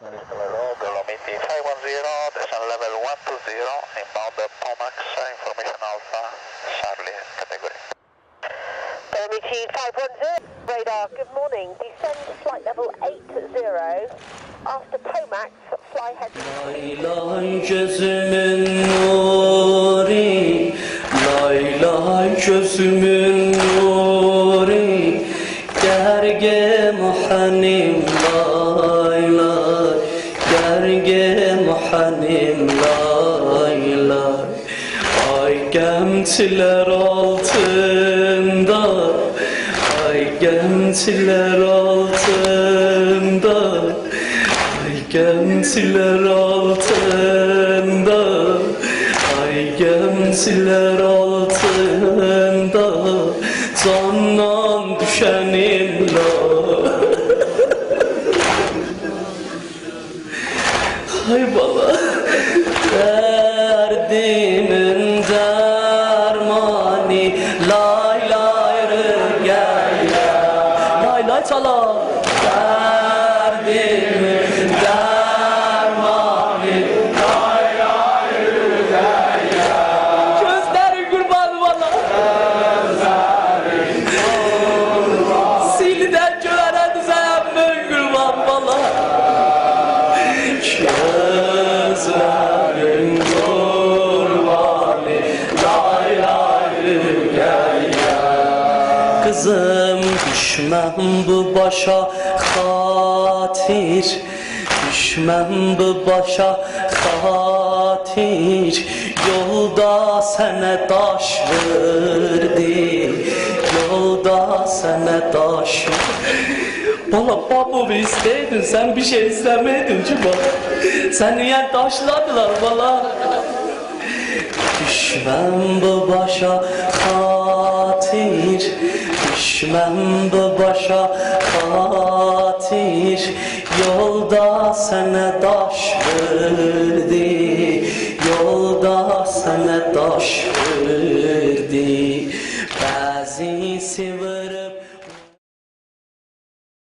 Dolomiti 510, descent level 120, inbound Pomax, information Alpha, Charlie category. Dolomiti 510, radar, good morning, descend flight level 80, after Pomax, fly head. Laylay gözümün nuri, laylay gözümün nuri, gerge muhanim laylay, gerge muhanim laylay. Ay gemtiler altında, ay gemtiler altında, ay gemtiler altında, ay gemtiler altında, candan düşenim la. Hay bala, derdimin dermani, lay lay rüya, lay lay çala. Derdimin dermani, lay lay rüya. Gözlerin kurbanı valla. Siliden göğere düzen ben kurban valla. Gözlerin kurbanı, lay lay rüya. Kızım düşmem bu başa hatir, düşmem bu başa hatir, yolda sene taş verdi, yolda sene taş. Valla babamı isteydin, sen bir şey istemedin ki bak. Sen niye taşladılar valla? Düşmem bu başa hatir, düşmem bu başa hatir, yolda sene taş verdi, yolda sene taş verdi. Bazisi